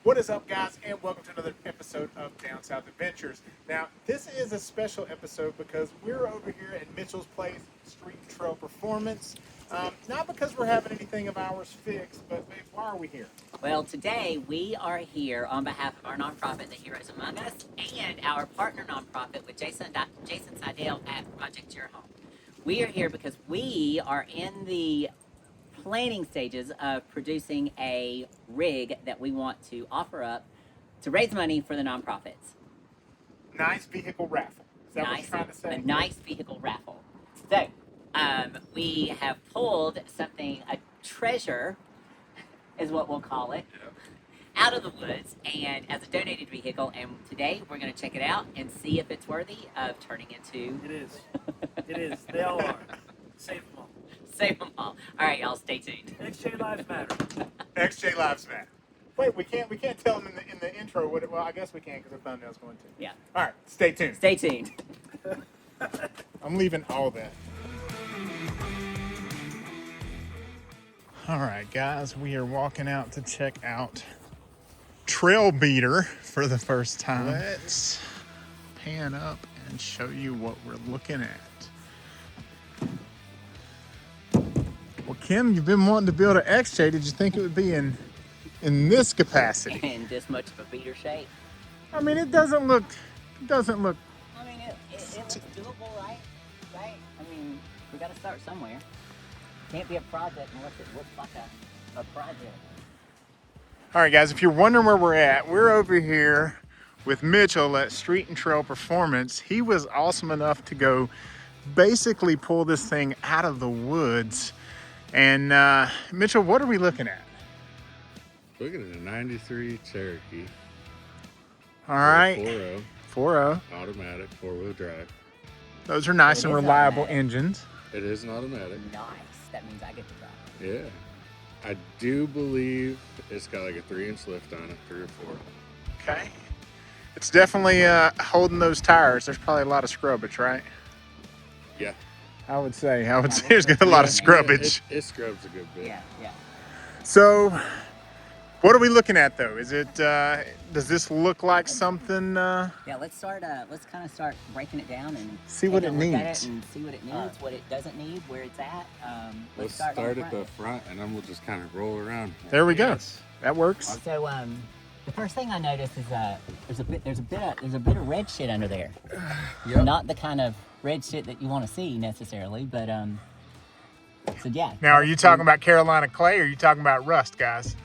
What is up, guys, and welcome to another episode of Down South Adventures. Now, this is a special episode because we're over here at Mitchell's Place Street Trail Performance. Not because we're having anything of ours fixed, but why are we here? Well, today we are here on behalf of our nonprofit, The Heroes Among Us, and our partner nonprofit with Jason Seidel at Project Your Home. We are here because we are in the planning stages of producing a rig that we want to offer up to raise money for the nonprofits. Nice vehicle raffle. Is that what you're trying to say? A nice vehicle raffle. So, we have pulled something, a treasure is what we'll call it, out of the woods and as a donated vehicle. And today we're going to check it out and see if it's worthy of turning into. It is. It is. They all are. Save them all. Save them all. All right, y'all, stay tuned. XJ Lives Matter. XJ Lives Matter. Wait, we can't tell them in the intro what it. Well, I guess we can because the thumbnail's going to. Yeah. All right, stay tuned. Stay tuned. I'm leaving all that. All right, guys, we are walking out to check out Trail Beater for the first time. Let's pan up and show you what we're looking at. Well, Kim, you've been wanting to build an XJ. Did you think it would be in this capacity? In this much of a beater shape. I mean, it doesn't look. I mean, it looks doable, right? Right? I mean, we got to start somewhere. Can't be a project unless it looks like a project. All right, guys, if you're wondering where we're over here with Mitchell at Street and Trail Performance. He was awesome enough to go basically pull this thing out of the woods. And Mitchell, what are we looking at? Looking at a 93 Cherokee. All right. 4.0. 4.0. Automatic, 4-wheel drive. Those are nice and reliable automatic. engines. It is an automatic. Nice. That means I get to drive. Yeah. I do believe it's got like a 3-inch lift on it, 3 or 4. Okay. It's definitely holding those tires. There's probably a lot of scrubbage, right? Yeah. I would say there's got a lot of scrubbage. It scrubs a good bit. Yeah, yeah. So, what are we looking at though? Is it, does this look like something? Yeah, let's kind of start breaking it down and See what take it a look at needs. it and see what it needs, what it doesn't need, where it's at. Let's start at the front and then we'll just kind of roll around. There we go. That works. So, the first thing I noticed is there's a bit of red shit under there. Yep. Not the kind of red shit that you want to see necessarily, but so yeah. Now, are you talking about Carolina clay or are you talking about rust, guys?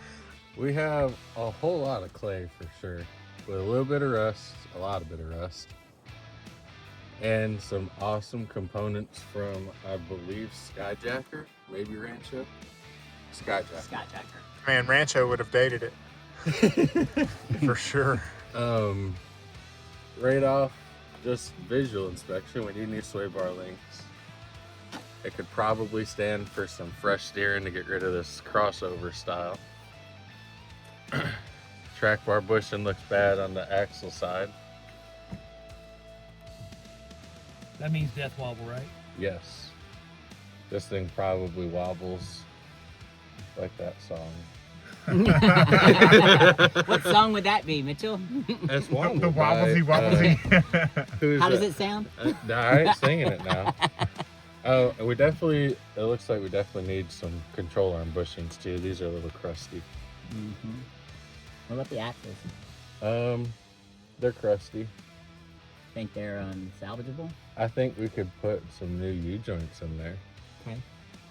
We have a whole lot of clay for sure, with a little bit of rust, a lot of bit of rust, and some awesome components from, I believe, Skyjacker, maybe Rancho? Skyjacker. Skyjacker. Man, Rancho would have dated it. For sure. Right off, just visual inspection, we need new sway bar links. It could probably stand for some fresh steering to get rid of this crossover style. Track bar bushing looks bad on the axle side. That means death wobble, right? Yes. This thing probably wobbles like that song. What song would that be, Mitchell? That's one. The wobblesy. How does it sound? I ain't singing it now. Oh, it looks like we definitely need some control arm bushings too. These are a little crusty. Mm-hmm. What about the axles? They're crusty. Think they're salvageable? I think we could put some new U-joints in there. Okay.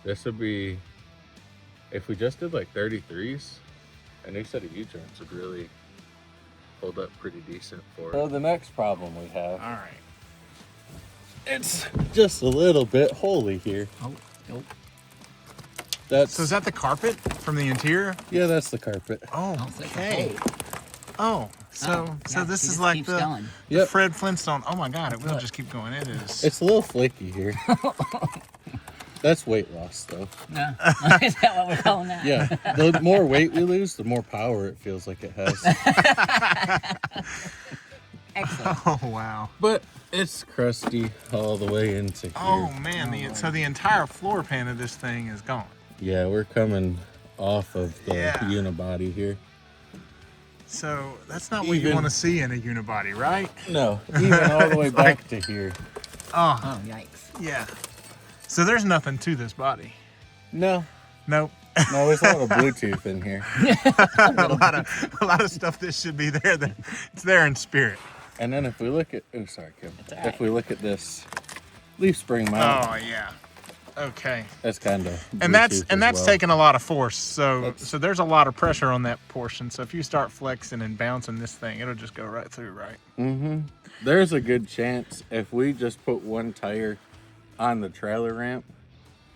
This would be, if we just did like 33s, a new set of U-joints would really hold up pretty decent for it. So the next problem we have, All right. it's just a little bit holy here. Oh, nope. So is that the carpet from the interior? Yeah, that's the carpet. Oh, So it's okay. Oh, so yeah, this it is just like keeps the going. Yep. Fred Flintstone. Oh my God, it will just keep going. It is. It's a little flaky here. That's weight loss though. No. Is that what we're calling that? Yeah, the more weight we lose, the more power it feels like it has. Excellent. Oh wow. But it's crusty all the way into here. Oh man, so the entire floor pan of this thing is gone. Yeah, we're coming off of the Yeah. unibody here. So that's not what you Even- want to see in a unibody, right? No, even all the way It's back like- to here. Oh, Oh, yikes. yeah. So there's nothing to this body. No, Nope. no, there's a lot of Bluetooth in here. a lot of stuff that should be there. That it's there in spirit. And then if we look at, oh sorry, Kim. That's all right. If we look at this leaf spring mount, Oh yeah. Okay. that's kind of And that's taking a lot of force. So there's a lot of pressure on that portion. So if you start flexing and bouncing this thing, it'll just go right through, right? Mm-hmm. There's a good chance if we just put one tire on the trailer ramp,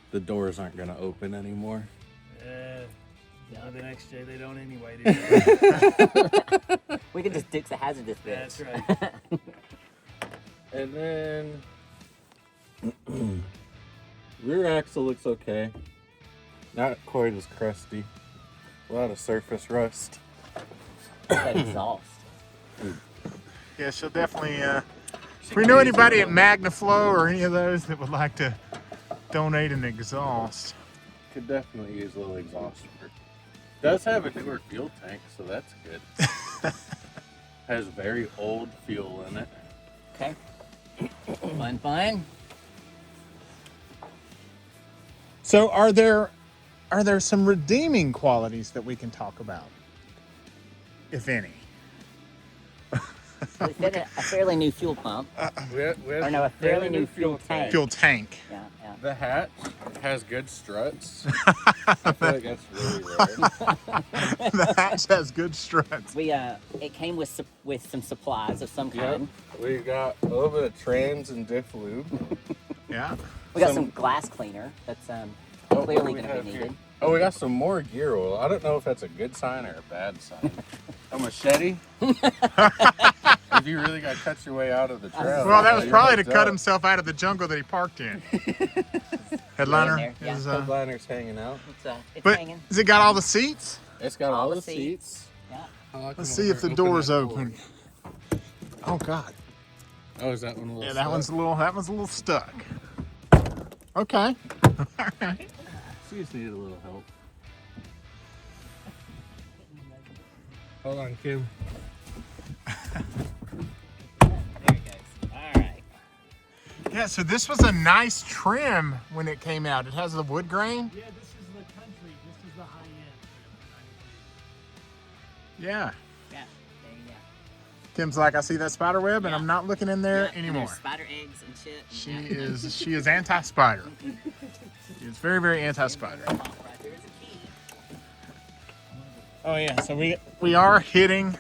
the doors aren't going to open anymore. With an XJ, they don't anyway. Do they? We can just Dukes the Hazard this bitch. That's right. And then rear axle looks okay. Not quite as crusty. A lot of surface rust. That exhaust. Yeah, she'll definitely. If we know anybody at MagnaFlow or any of those that would like to donate an exhaust, Could definitely use a little exhaust work. Does have a newer fuel tank, so that's good. Has very old fuel in it. Okay. Fun. so are there some redeeming qualities that we can talk about, if any? We fit a fairly new fuel pump. Or no, a fairly new fuel tank. Fuel tank. Yeah. The hatch has good struts. I feel like that's really rare. The hatch has good struts. It came with some supplies of some Yep. kind. We got a little bit of trans and diff lube. Yeah. We got Some- some glass cleaner that's Oh, clearly what do we going to have be here? needed. Oh, we got some more gear oil. I don't know if that's a good sign or a bad sign. A machete? If you really got to cut your way out of the trail. Well, that was you're probably to hooked cut up. himself out of the jungle that he parked in. Headliner Right in there, is. Headliner's hanging out. It's But hanging. has it got all the seats? It's got All all the the seats. Yeah. Let's see if the door's open. Oh God. Oh, is that one a little Yeah, that one's a little stuck. Okay. All right. She just needed a little help. Hold on, Kim. There it goes. All right. Yeah, so this was a nice trim when it came out. It has the wood grain. Yeah, this is the country. This is the high end. Yeah. Yeah. There you go. Tim's like, I see that spider web, and Yeah. I'm not looking in there Yeah, and anymore. there's spider eggs and shit. She is anti-spider. She is very, very anti-spider. Right there is a key. Oh yeah, so we are hitting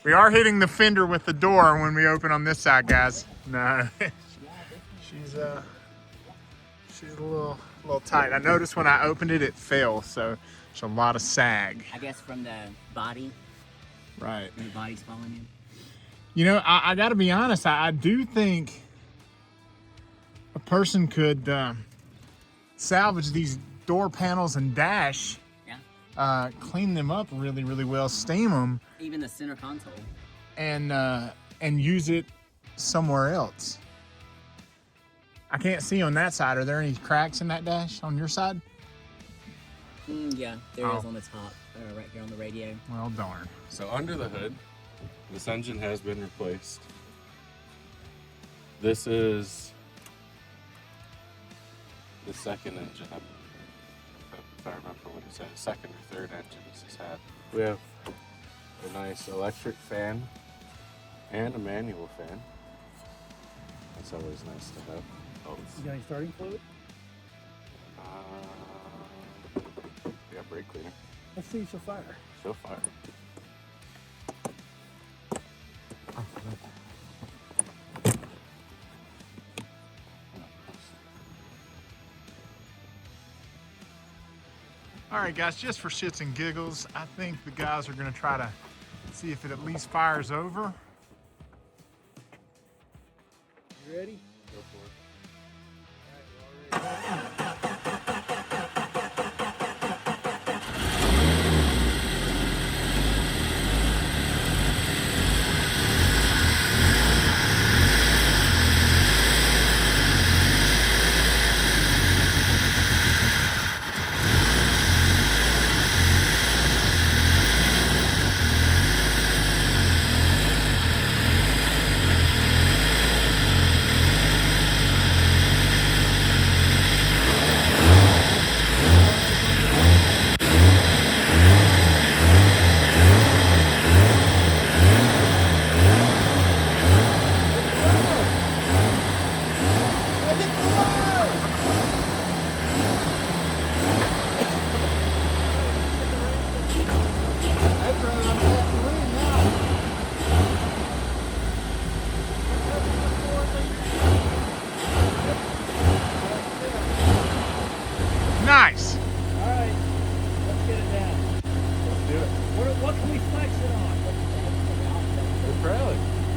the fender with the door when we open on this side, guys. No, she's a little tight. I noticed when I opened it, it fell, so there's a lot of sag. I guess from the body, Right. when the body's falling in. You know, I got to be honest. I do think a person could salvage these door panels and dash, Yeah. clean them up really, really well, steam them, Even the center console. and use it somewhere else. I can't see on that side. Are there any cracks in that dash on your side? Yeah, there is Oh. on the top, right here on the radio. Well, darn. So under the hood, this engine has been replaced. This is the second engine, if I remember what it said, second or third engine this has had. We have a nice electric fan and a manual fan. That's always nice to have. You got any starting fluid? We got brake cleaner. Let's see so fire. So far. All right, guys, just for shits and giggles, I think the guys are going to try to see if it at least fires over. You ready? Go for it.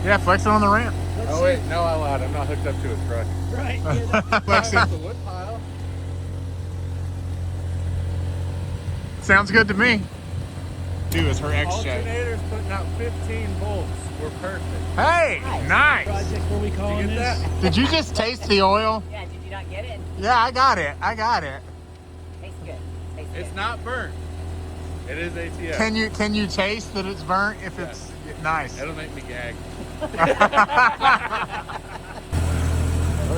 Yeah, flex it on the ramp. Let's Oh see. wait, no, I lied. I'm not hooked up to a truck. Right. Yeah, Flex it. The wood pile. Sounds good to me. Do is her XJ. Alternator's putting out 15 volts. We're perfect. Hey, nice. project where we calling Did you get this? that? Did you just taste the oil? Yeah, did you not get it? Yeah, I got it. I got it. Tastes good. Tastes good. It's not burnt. It is ATF. Can you taste that it's burnt if it's nice? It'll make me gag. Well,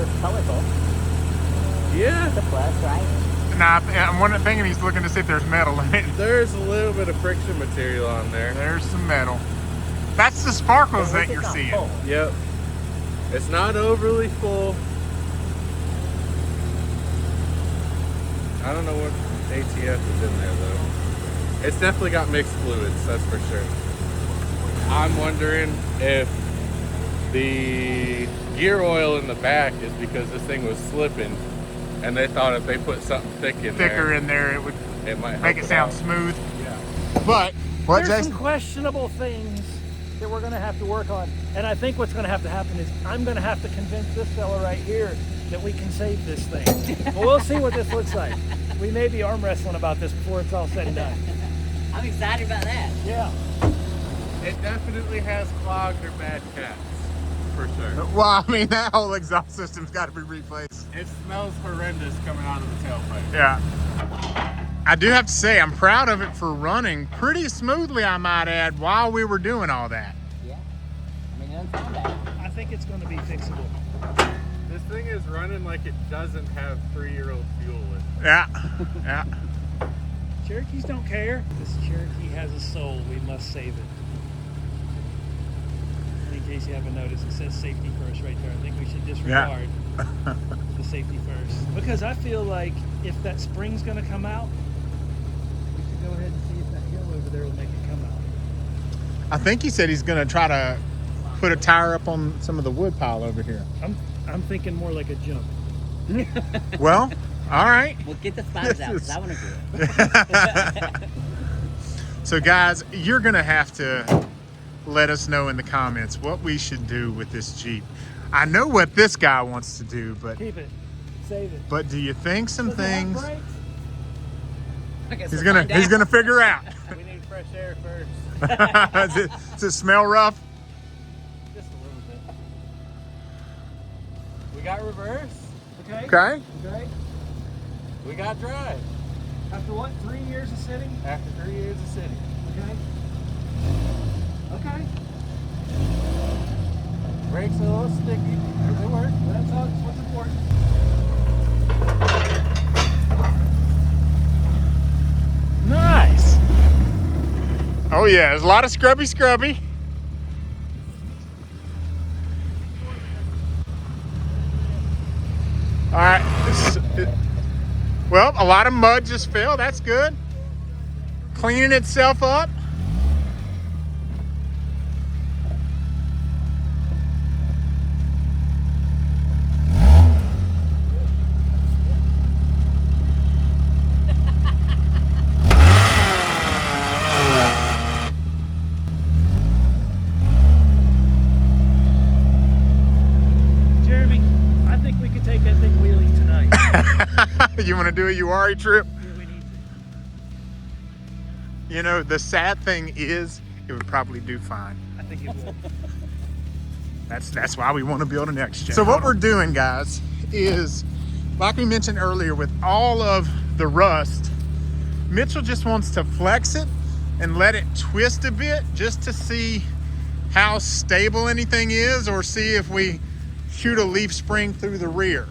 it's colorful. Yeah. It's a plus, right? Nah, I'm thinking he's looking to see if there's metal in it. There's a little bit of friction material on there. There's some metal. That's the sparkles that you're seeing. Full. Yep. It's not overly full. I don't know what ATF is in there though. It's definitely got mixed fluids, that's for sure. I'm wondering if the gear oil in the back is because this thing was slipping and they thought if they put something thicker in there, it would it might help make it sound out. smooth. Yeah. But what, There's Jason? some questionable things that we're going to have to work on. And I think what's going to have to happen is I'm going to have to convince this fella right here that we can save this thing. Well, we'll see what this looks like. We may be arm wrestling about this before it's all said and done. I'm excited about that. Yeah. It definitely has clogged or bad caps, for sure. Well, I mean, that whole exhaust system's got to be replaced. It smells horrendous coming out of the tailpipe. Yeah. I do have to say, I'm proud of it for running pretty smoothly, I might add, while we were doing all that. Yeah. I mean, it doesn't sound bad. I think it's going to be fixable. This thing is running like it doesn't have 3-year-old fuel in it. Yeah. Yeah. Cherokees don't care. This Cherokee has a soul. We must save it. In case you haven't noticed, it says safety first right there. I think we should disregard the safety first. Because I feel like if that spring's going to come out, we should go ahead and see if that hill over there will make it come out. I think he said he's going to try to put a tire up on some of the wood pile over here. I'm thinking more like a jump. Well, all right. We'll get the spiders out because I want to do it. So guys, you're gonna have to let us know in the comments what we should do with this Jeep. I know what this guy wants to do, but Keep it. Save it. but do you think some Does it have things brakes? I guess he's we'll gonna find out. figure out? We need fresh air first. Does it smell rough? Just a little bit. We got reverse. Okay. Okay. Okay. We got drive. After what? 3 years of sitting? After 3 years of sitting. Okay. Okay. Brakes are a little sticky. They work. That's what's important. Nice. Oh yeah, there's a lot of scrubby. All right. Well, a lot of mud just fell. That's good. Cleaning itself up. Jeremy, I think we could take that thing wheeling tonight. You want to do a URI trip? Yeah, we need to. You know, the sad thing is, it would probably do fine. I think it will. That's why we want to build an XJ. So what we're doing, guys, is like we mentioned earlier, with all of the rust, Mitchell just wants to flex it and let it twist a bit just to see how stable anything is, or see if we shoot a leaf spring through the rear.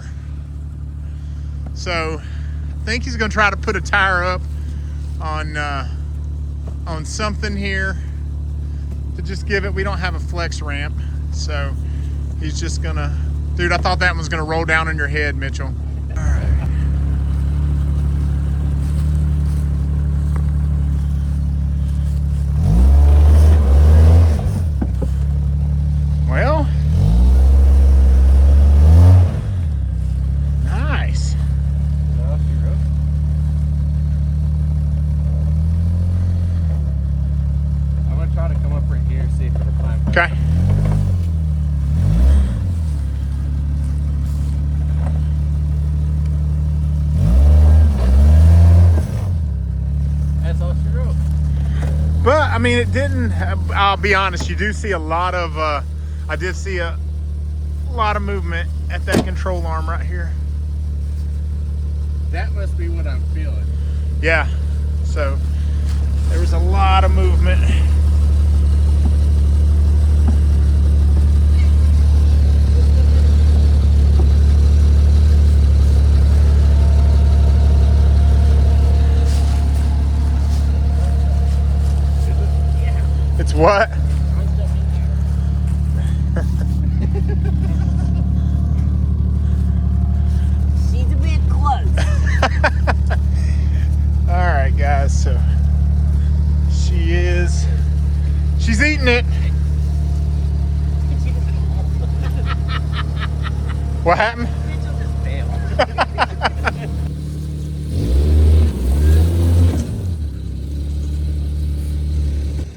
So I think he's going to try to put a tire up on something here to just give it. We don't have a flex ramp, so he's just gonna, dude, I thought that one was gonna roll down on your head, Mitchell. All right. Well, nice. I'm gonna try to come up right here, see if it'll climb. Okay. I mean, it didn't. I'll be honest. You do see a lot of. I did see a lot of movement at that control arm right here. That must be what I'm feeling. Yeah. So there was a lot of movement. It's what? She's a bit close. All right, guys. So she's eating it. What happened? Mitchell just failed.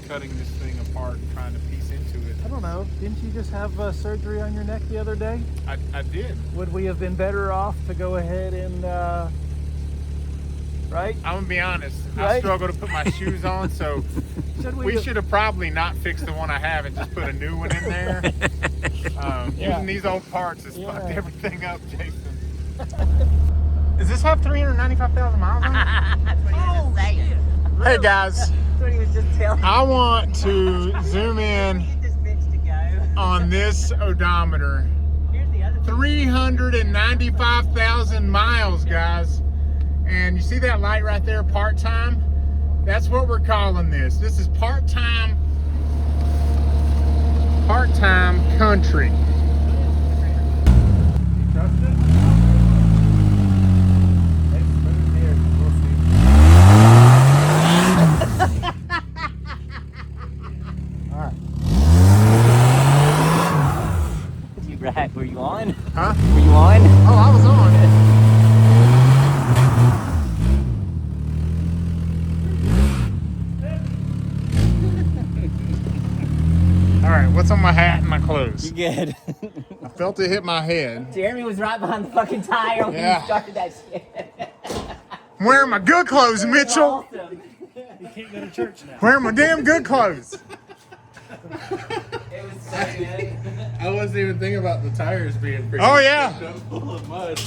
Cutting this thing apart and trying to piece into it. I don't know. Didn't you just have surgery on your neck the other day? I did. Would we have been better off to go ahead and, right? I'm gonna be honest. I Right? struggle to put my shoes on, so we should have probably not fixed the one I have and just put a new one in there. Yeah. Using these old parts has Yeah. fucked everything up, Jason. Does this have 395,000 miles on it? That's what he was just saying. Hey guys, That's what he was just telling me. I want to zoom in Get this bitch to go. on this odometer. Here's the other thing. 395,000 miles, guys. And you see that light right there, part-time? That's what we're calling this. This is part-time country. Trust it? It's smooth here. We'll see. All right. You right? Were you on? Huh? Were you on? Oh, I was on. All right, what's on my hat and my clothes? You good? I felt it hit my head. Jeremy was right behind the fucking tire when Yeah. you started that shit. I'm wearing my good clothes, Mitchell. Awesome. You can't go to church now. Wearing my damn good clothes. It was so good. I wasn't even thinking about the tires being pretty. Oh, yeah. Full of mud.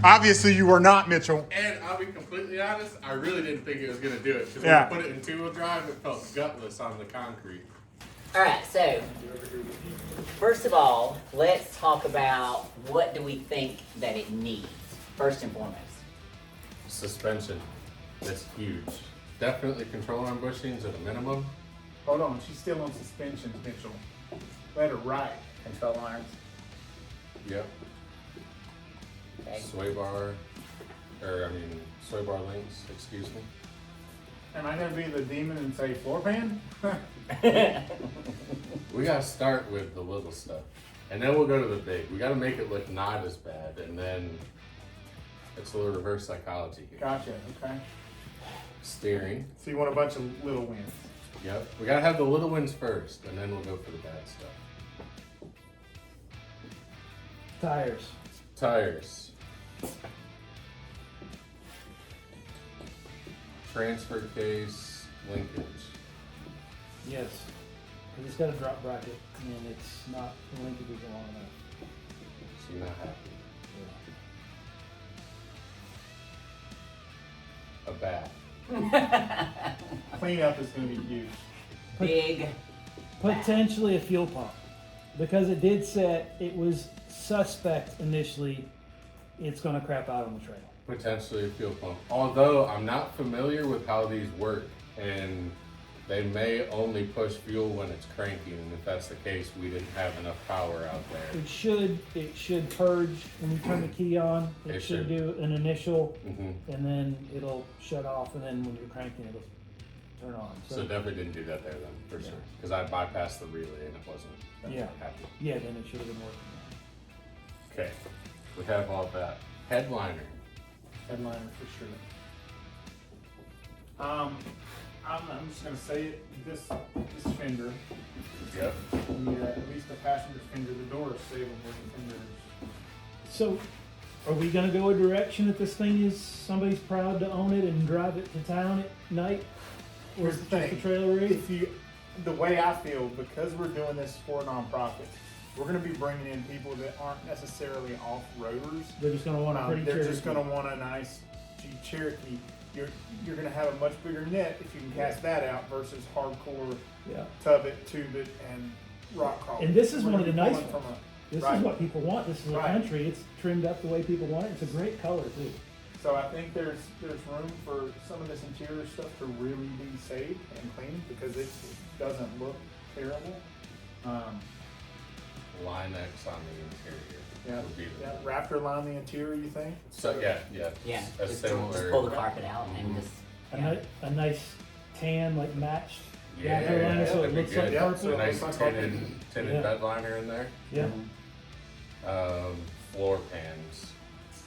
Obviously, you were not, Mitchell. And I'll be completely honest, I really didn't think it was going to do it. Because Yeah. when I put it in two-wheel drive, it felt gutless on the concrete. All right, so first of all, let's talk about what do we think that it needs, first and foremost. Suspension. That's huge. Definitely control arm bushings at a minimum. Hold on, she's still on suspensions, Mitchell. Let her ride. Control arms. Yep. Okay. Sway bar links, excuse me. Am I gonna be the demon and say floor pan? We gotta start with the little stuff. And then we'll go to the big. We gotta make it look not as bad, and then it's a little reverse psychology here. Gotcha, okay. Steering. So you want a bunch of little wins. Yep. We gotta have the little ones first, and then we'll go for the bad stuff. Tires. Tires. Transfer case linkage. Yes. Because it's got a drop bracket and it's not, the linkage isn't long enough. So you're not happy. A bath. Cleanup is gonna be huge. Big. Potentially a fuel pump. Because it did set, it was suspect initially, it's going to crap out on the trail. Potentially a fuel pump. Although I'm not familiar with how these work, and they may only push fuel when it's cranking, and if that's the case, we didn't have enough power out there. It should purge when you turn the key on. It It should should. do an initial, Hmm. and then it'll shut off, and then when you're cranking, it'll turn on. So definitely didn't do that there then, for sure. Because I bypassed the relay and it wasn't Yeah. happy. Yeah, then it should have been working. Okay, we have all that. Headliner. Headliner for sure. I'm just gonna say it. This fender, Yep. at least the passenger fender, the door is savable. The fender is. So, are we gonna go a direction that this thing is somebody's proud to own it and drive it to town at night? Here's the thing. trailer rig? The way I feel, because we're doing this for nonprofits, we're going to be bringing in people that aren't necessarily off-roaders. They're just gonna want a pretty They're just Cherokee. going to want a nice Jeep Cherokee. You're going to have a much bigger net if you can cast that out versus hardcore Yeah. tub it, tube it, and rock crawl. And this is We're one of the gonna be nice pulling ones. from This Right. is what people want. This is a Right. country. It's trimmed up the way people want it. It's a great color too. So I think there's room for some of this interior stuff to really be saved and clean because it doesn't look terrible. Line X on the interior. Yeah, Would be the, yeah. Raptor line the interior, you think? So yeah. Yeah, A just similar. pull the carpet out and just. A nice tan, like matched. Yeah, Raptor line, so it that'd be looks like good. Yeah, carpet. so- A nice Looks like tinted Yeah. bed liner in there. Yeah. Floor pans.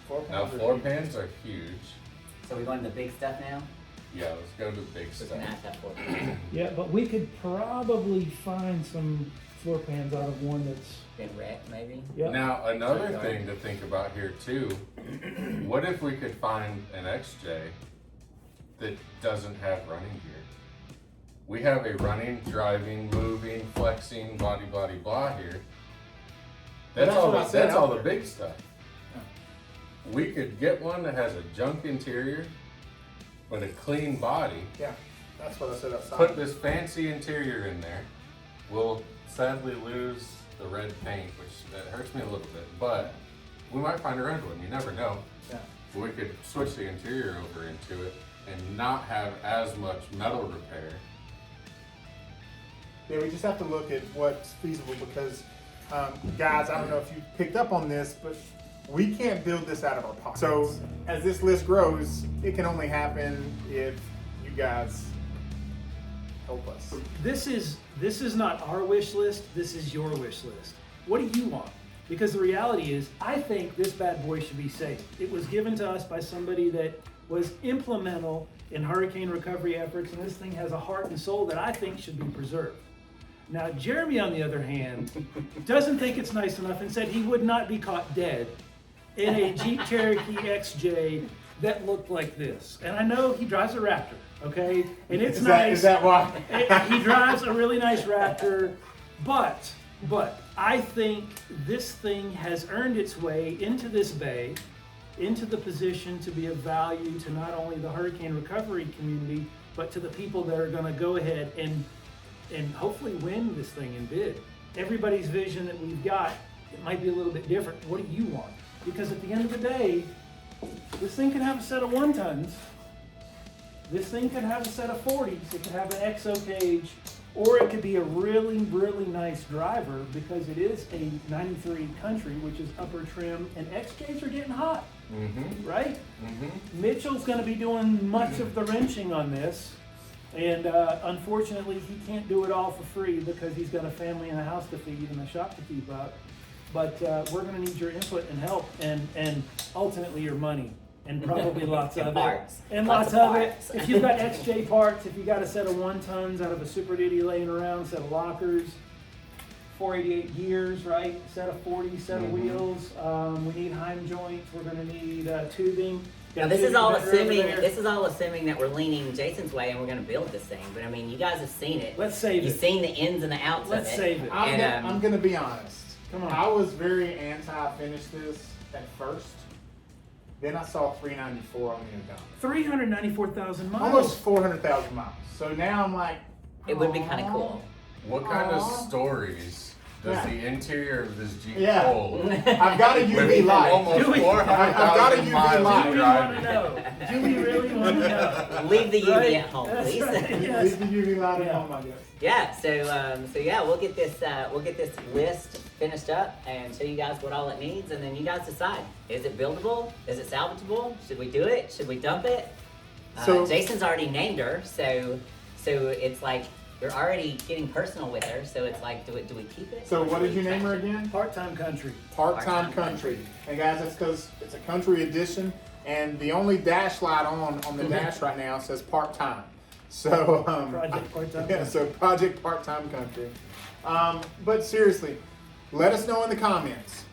Floor Now pans are floor huge. pans are huge. So we going to the big stuff now? Yeah, let's go to the big Just stuff. gonna have that for Yeah, but we could probably find some floor pans out of one that's. been wrecked, maybe. Yeah. Now another Sorry. thing to think about here too. What if we could find an XJ that doesn't have running gear? We have a running, driving, moving, flexing, blah blah blah here. That's That's all. what I said That's all out the there. big stuff. We could get one that has a junk interior, but a clean body. Yeah, that's what I said outside. Put this fancy interior in there. We'll sadly lose the red paint, which that hurts me a little bit, but we might find a red one. You never know. Yeah. We could switch the interior over into it and not have as much metal repair. Yeah, we just have to look at what's feasible because, guys, I don't know if you picked up on this, but we can't build this out of our pockets. So as this list grows, it can only happen if you guys help us. This is not our wish list. This is your wish list. What do you want? Because the reality is, I think this bad boy should be saved. It was given to us by somebody that was implemental in hurricane recovery efforts, and this thing has a heart and soul that I think should be preserved. Now, Jeremy, on the other hand, doesn't think it's nice enough and said he would not be caught dead in a Jeep Cherokee XJ that looked like this. And I know he drives a Raptor, okay? And it's nice. Is that why? He drives a really nice Raptor, but I think this thing has earned its way into this bay, into the position to be of value to not only the hurricane recovery community, but to the people that are gonna go ahead and hopefully win this thing in bid. Everybody's vision that we've got, it might be a little bit different. What do you want? Because at the end of the day, this thing can have a set of 1 tons. This thing could have a set of 40s. It could have an XO cage, or it could be a really, really nice driver because it is a 93 country, which is upper trim, and XJs are getting hot, Mm-hmm. right? Mm-hmm. Mitchell's going to be doing much of the wrenching on this, and unfortunately, he can't do it all for free because he's got a family and a house to feed and a shop to keep up. But we're going to need your input and help, and ultimately your money, and probably lots And of parts. it. And Lots lots of of it. parts. If you've got XJ parts, if you got a set of 1 tons out of a Super Duty laying around, set of lockers, 488 gears, right? Set of 40, set of wheels. We need Heim joints. We're going to need tubing. Now this is Tubing all better over assuming there. that we're leaning Jason's way and we're going to build this thing. But I mean, you guys have seen it. Let's save You've it. seen the ins and the outs Let's of it. save it. I'm gonna be honest. Come on. I was very anti-finish this at first. Then I saw 394 on the odometer. 394,000 miles. Almost 400,000 miles. So now I'm like, It would be kind "Aw." of cool. What kind of Aw. stories does Yeah. the interior of this Jeep Yeah. hold? I've got a With UV light. almost Do we- 400,000 UV miles light. Do of we want driving. to know? Do we really want to know? Leave the UV Right? at home, That's please. right. Yes. Leave the UV light at Yeah. home, I guess. Yeah. So yeah, we'll get this list finished up and show you guys what all it needs, and then you guys decide: is it buildable? Is it salvageable? Should we do it? Should we dump it? So- Jason's already named her, so it's like you're already getting personal with her. So it's like, do we keep it? So or what do did we you name her trash it? again? Part-time country. Part-time Part-time country. And guys, that's because it's a country edition, and the only dash light on the dash right now says part-time. So Project part-time Yeah, country. so project part-time country. But seriously, let us know in the comments.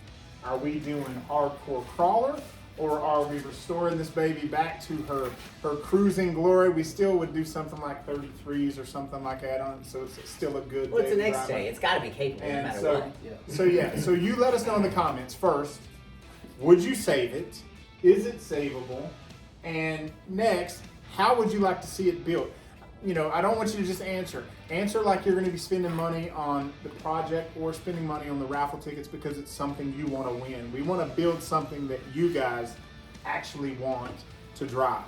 Are we doing hardcore crawler or are we restoring this baby back to her cruising glory? We still would do something like 33s or something like that on it, so it's still a good. Well, it's an daily XJ. driver. It's got to be capable no And matter so, what. so you let us know in the comments first. Would you save it? Is it savable? And next, how would you like to see it built? You know, I don't want you to just answer. Answer like you're going to be spending money on the project or spending money on the raffle tickets because it's something you want to win. We want to build something that you guys actually want to drive.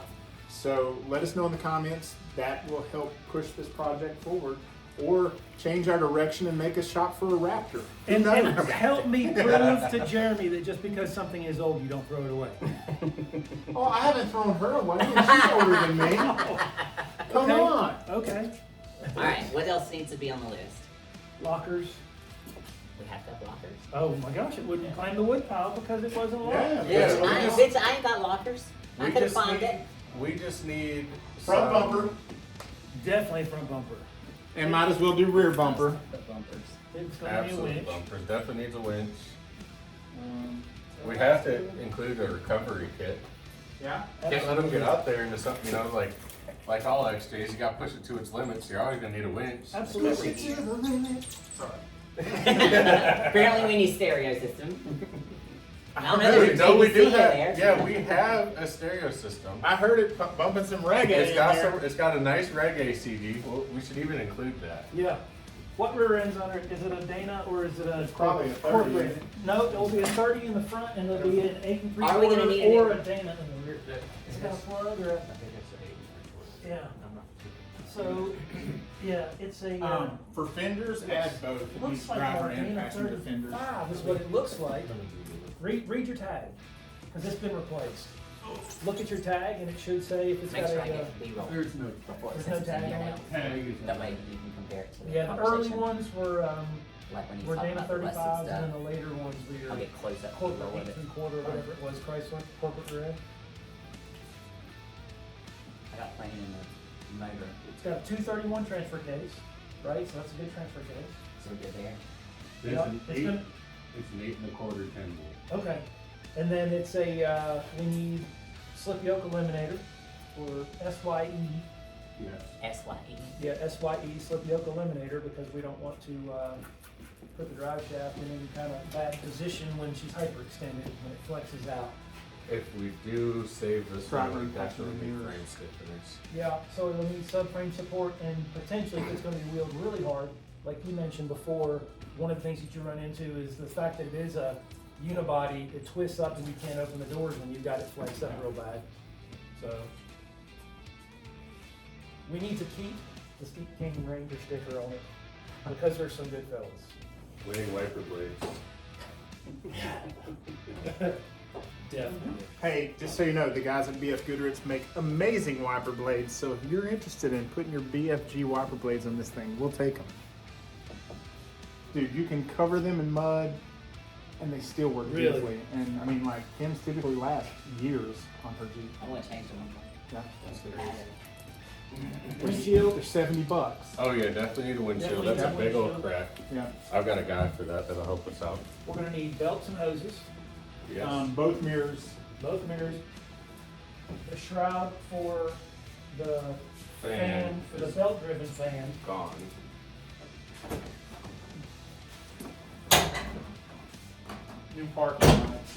So let us know in the comments. That will help push this project forward, or change our direction and make us shop for a Raptor. And help me prove to Jeremy that just because something is old, you don't throw it away. Oh, I haven't thrown her away, and she's older than me. Come Okay. on. Okay. All right, what else needs to be on the list? Lockers. We have to have lockers. Oh my gosh, it wouldn't climb the wood pile because it wasn't locked. Yeah. Bitch, I ain't got lockers. I could have found it. We just need Front some- bumper, Definitely front bumper. and might as well do rear bumper. The bumpers. It's gonna be a Absolute winch. bumpers. Definitely needs a winch. We have to include a recovery kit. Yeah. Can't let them get out there into something, you know, like all XJs, you gotta push it to its limits. You're always gonna need a winch. Absolutely. Sorry. Apparently, we need stereo system. I don't know. No, There's no, we do PVC in have. there. Yeah, we have a stereo system. I heard it bumping some reggae It's got in there. some. It's got a nice reggae CD. Well, we should even include that. Yeah. What rear end's on it? Is it a Dana or is it a probably a 30. corporate? No, it'll be a 30 in the front and there'll be an 8 and 3/4 Are we gonna need it? or a Dana in the rear. It's got a plug or a, yeah. So, yeah, it's a, For fenders, add both. It looks needs like driver a and Dana passenger fenders. 35 is what it looks like. Read your tag, because it's been replaced. Look at your tag and it should say if it's Make got sure I a, get B-roll. There's no. there's no tag on it. That way you can compare it to the Yeah, the early conversation. ones were Like when you were talk Dana about the rusted 35s and stuff. then the later ones were I'll your get close up. corporate B-roll with 8 it. 3/4, whatever it was, Chrysler, corporate red. I got plenty in the motor. It's got a 231 transfer case, right? So that's a good transfer case. So we're good there. There's Yep, an it's eight. gonna- It's an 8 1/4 10 volt. Okay. And then it's a, we need slip yoke eliminator, or SYE. Yeah. SYE. Yeah, SYE, slip yoke eliminator, because we don't want to put the drive shaft in any kind of bad position when she's hyperextended, when it flexes out. If we do save this Driver one, we and passenger definitely need mirrors. frame stiffeners. Yeah, so it'll need subframe support, and potentially if it's gonna be wheeled really hard, like you mentioned before, one of the things that you run into is the fact that it is a unibody, it twists up and you can't open the doors when you've got it flexed up real bad. So, we need to keep the Steep King Ranger sticker on it, because they're some good fellas. Winning wiper blades. Definitely. Hey, just so you know, the guys at BF Goodrich make amazing wiper blades. So if you're interested in putting your BFG wiper blades on this thing, we'll take them. Dude, you can cover them in mud, and they still work Really? beautifully. And I mean, like, Kim's typically last years on her Jeep. I want to change the one. Yeah. Windshield. They're $70. Oh yeah, definitely need a windshield. Definitely That's a need a big old windshield. crack. Yeah. I've got a guy for that that'll help us out. We're gonna need belts and hoses, Yes. Both mirrors. both mirrors, a shroud for the fan, for the is belt-driven fan. gone. New parking lights.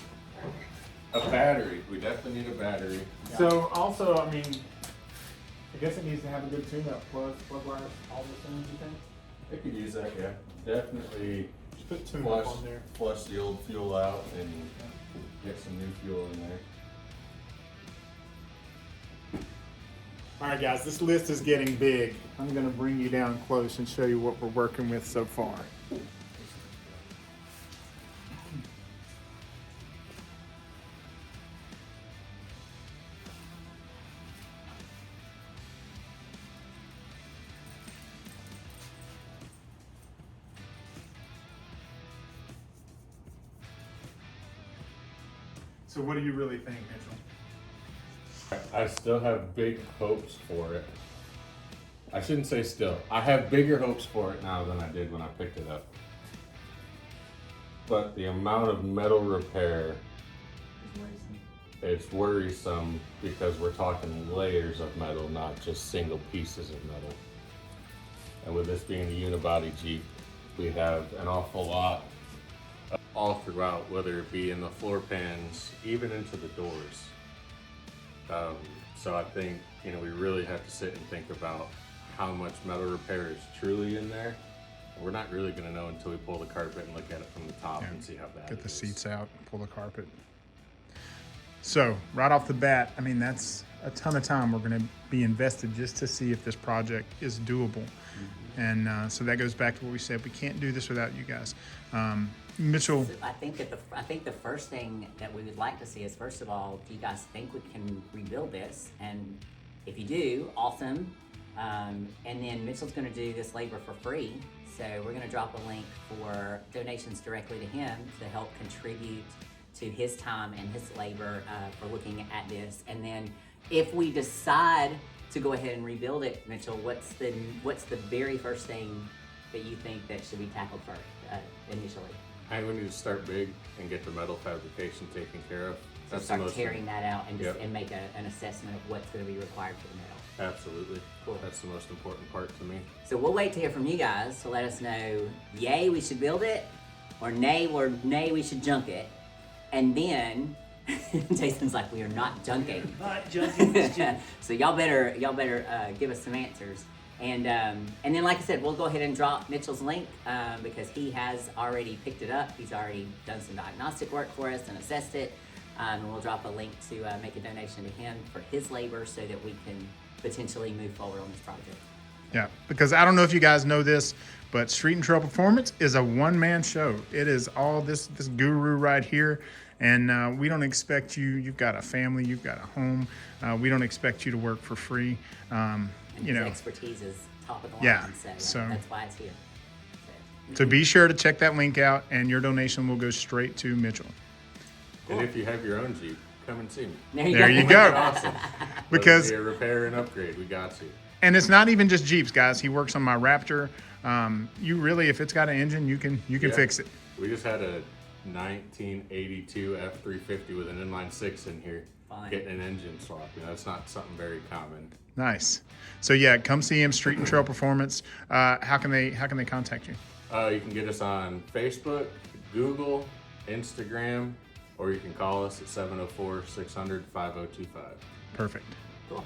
A battery. We definitely need a battery. So also, I mean, I guess it needs to have a good tune-up, plug wires, all those things. You think? I could use that, yeah. Definitely Just put tune-up on there. flush the old fuel out and get some new fuel in there. All right, guys, this list is getting big. I'm gonna bring you down close and show you what we're working with so far. So what do you really think, Mitchell? I still have big hopes for it. I shouldn't say still. I have bigger hopes for it now than I did when I picked it up. But the amount of metal repair it's worrisome because we're talking layers of metal, not just single pieces of metal. And with this being a unibody Jeep, we have an awful lot all throughout, whether it be in the floor pans, even into the doors. So I think, you know, we really have to sit and think about how much metal repair is truly in there. We're not really going to know until we pull the carpet and look at it from the top and see how bad Get it the is. seats out, pull the carpet. So right off the bat, I mean, that's a ton of time we're going to be invested just to see if this project is doable. And so that goes back to what we said. We can't do this without you guys. Mitchell, So I think the first thing that we would like to see is, first of all, do you guys think we can rebuild this? And if you do, awesome. And then Mitchell's going to do this labor for free. So we're going to drop a link for donations directly to him to help contribute to his time and his labor for looking at this. And then if we decide to go ahead and rebuild it, Mitchell, what's the very first thing that you think that should be tackled first initially? I think we need to start big and get the metal fabrication taken care of. So That's start the most tearing that out and just Yep. and make an assessment of what's going to be required for the metal. Absolutely. Cool. That's the most important part to me. So we'll wait to hear from you guys to let us know, yay, we should build it, or nay, we should junk it. And then Jason's like, we are not junking. Not junking this Jeep. So y'all better give us some answers. And then, like I said, we'll go ahead and drop Mitchell's link because he has already picked it up. He's already done some diagnostic work for us and assessed it. And we'll drop a link to make a donation to him for his labor so that we can potentially move forward on this project. yeah, because I don't know if you guys know this, but Street and Trail Performance is a one-man show. It is all this guru right here. And we don't expect you, you've got a family, you've got a home. We don't expect you to work for free. And You his know, expertise is top of the line. Yeah, So so- that's why it's here. so be sure to check that link out and your donation will go straight to Mitchell. And if you have your own Jeep, come and see me. There you go. Awesome. Because- Whether it be a repair and upgrade, we got you. And it's not even just Jeeps, guys. He works on my Raptor. You really, if it's got an engine, you can Yeah. fix it. We just had a 1982 F350 with an inline six in here, Fine. getting an engine swap. You know, it's not something very common. Nice. So yeah, come see him, Street and Trail Performance. How can they contact you? You can get us on Facebook, Google, Instagram, or you can call us at 704-600-5025. Perfect. Cool.